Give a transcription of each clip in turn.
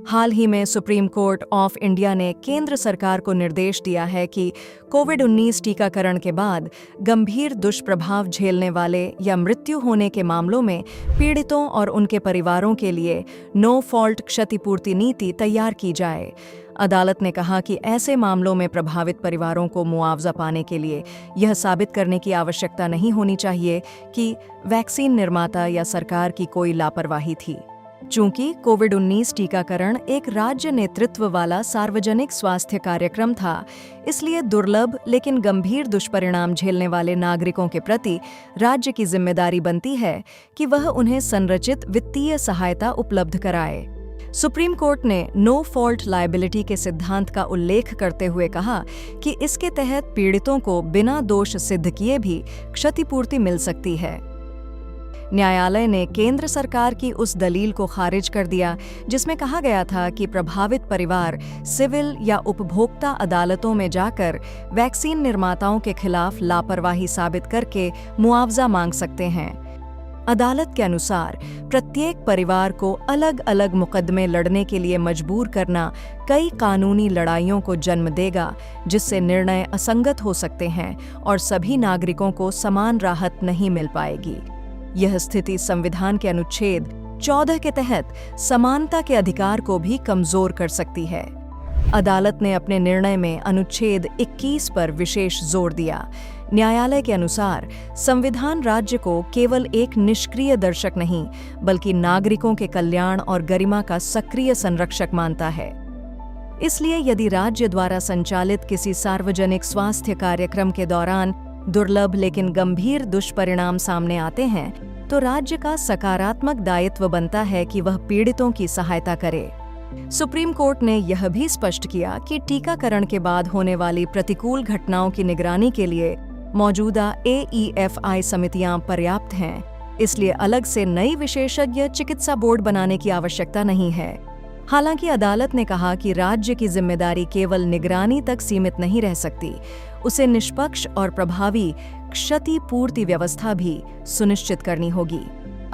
हाल ही में supreme court of India ने केंद्र सरकार को निर्देश दिया है कि कोविड-19 टीकाकरण के बाद गंभीर दुष्प्रभाव झेलने वाले या मृत्यु होने के मामलों में पीड़ितों और उनके परिवारों के लिए नो फॉल्ट क्षतिपूर्ति नीति तैयार की जाए। अदालत ने कहा कि ऐसे मामलों में प्रभावित परिवारों को मुआवजा पाने के लिए यह साबित करने की आवश्यकता नहीं होनी चाहिए कि वैक्सीन निर्माता या सरकार की कोई लापरवाही थी। चूंकि कोविड-19 टीकाकरण एक राज्य नेतृत्व वाला सार्वजनिक स्वास्थ्य कार्यक्रम था, इसलिए दुर्लभ लेकिन गंभीर दुष्परिणाम झेलने वाले नागरिकों के प्रति राज्य की जिम्मेदारी बनती है कि वह उन्हें संरचित वित्तीय सहायता उपलब्ध कराए। सुप्रीम कोर्ट ने नो फॉल्ट लायबिलिटी के सिद्धांत का उल्लेख करते हुए कहा कि इसके तहत पीड़ितों को बिना दोष सिद्ध किए भी क्षतिपूर्ति मिल सकती है। न्यायालय ने केंद्र सरकार की उस दलील को खारिज कर दिया जिसमें कहा गया था कि प्रभावित परिवार सिविल या उपभोक्ता अदालतों में जाकर वैक्सीन निर्माताओं के खिलाफ लापरवाही साबित करके मुआवजा मांग सकते हैं। अदालत के अनुसार प्रत्येक परिवार को अलग अलग मुकदमे लड़ने के लिए मजबूर करना कई कानूनी लड़ाइयों को जन्म देगा, जिससे निर्णय असंगत हो सकते हैं और सभी नागरिकों को समान राहत नहीं मिल पाएगी। यह स्थिति संविधान के अनुच्छेद 14 के तहत समानता के अधिकार को भी कमजोर कर सकती है। अदालत ने अपने निर्णय में अनुच्छेद 21 पर विशेष जोर दिया। न्यायालय के अनुसार संविधान राज्य को केवल एक निष्क्रिय दर्शक नहीं, बल्कि नागरिकों के कल्याण और गरिमा का सक्रिय संरक्षक मानता है। इसलिए यदि राज्य द्वारा संचालित किसी सार्वजनिक स्वास्थ्य कार्यक्रम के दौरान दुर्लभ लेकिन गंभीर दुष्परिणाम सामने आते हैं, तो राज्य का सकारात्मक दायित्व बनता है कि वह पीड़ितों की सहायता करे। सुप्रीम कोर्ट ने यह भी स्पष्ट किया कि टीकाकरण के बाद होने वाली प्रतिकूल घटनाओं की निगरानी के लिए मौजूदा AEFI समितियां पर्याप्त हैं, इसलिए अलग से नई विशेषज्ञ चिकित्सा बोर्ड बनाने की आवश्यकता नहीं है। हालांकि अदालत ने कहा कि राज्य की जिम्मेदारी केवल निगरानी तक सीमित नहीं रह सकती, उसे निष्पक्ष और प्रभावी क्षतिपूर्ति व्यवस्था भी सुनिश्चित करनी होगी।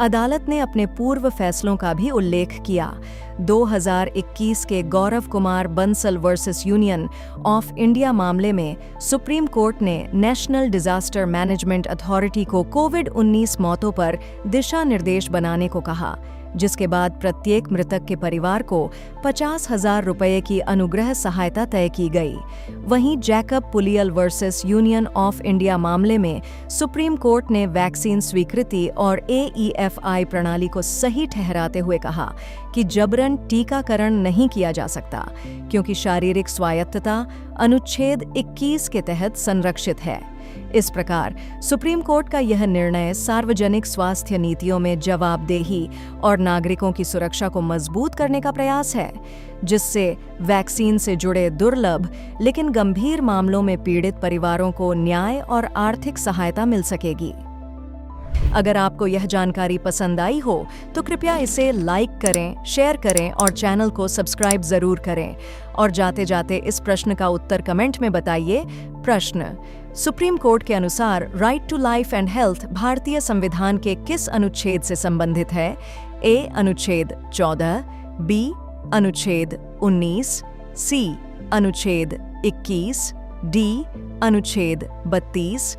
अदालत ने अपने पूर्व फैसलों का भी उल्लेख किया। 2021 के Gaurav Kumar Bansal versus union of India मामले में सुप्रीम कोर्ट ने नेशनल डिजास्टर मैनेजमेंट अथॉरिटी को कोविड-19 मौतों पर दिशा निर्देश बनाने को कहा, जिसके बाद प्रत्येक मृतक के परिवार को 50,000 रुपये की अनुग्रह सहायता तय की गई। वहीं Jacob Puliyel versus union of India मामले में सुप्रीम कोर्ट ने वैक्सीन स्वीकृति और AEFI प्रणाली को सही ठहराते हुए कहा कि जबरन टीकाकरण नहीं किया जा सकता, क्योंकि शारीरिक स्वायत्तता अनुच्छेद 21 के तहत संरक्षित है। इस प्रकार सुप्रीम कोर्ट का यह निर्णय सार्वजनिक स्वास्थ्य नीतियों में जवाबदेही और नागरिकों की सुरक्षा को मजबूत करने का प्रयास है, जिससे वैक्सीन से जुड़े दुर्लभ लेकिन गंभीर मामलों में पीड़ित परिवारों को न्याय और आर्थिक सहायता मिल सकेगी। अगर आपको यह जानकारी पसंद आई हो तो कृपया इसे लाइक करें, शेयर करें और चैनल को सब्सक्राइब जरूर करें। और जाते जाते इस प्रश्न का उत्तर कमेंट में बताइए। प्रश्न: सुप्रीम कोर्ट के अनुसार right to life and health भारतीय संविधान के किस अनुच्छेद से संबंधित है? A अनुच्छेद 14, B अनुच्छेद 19, C अनुच्छेद 21, D अनुच्छेद 32,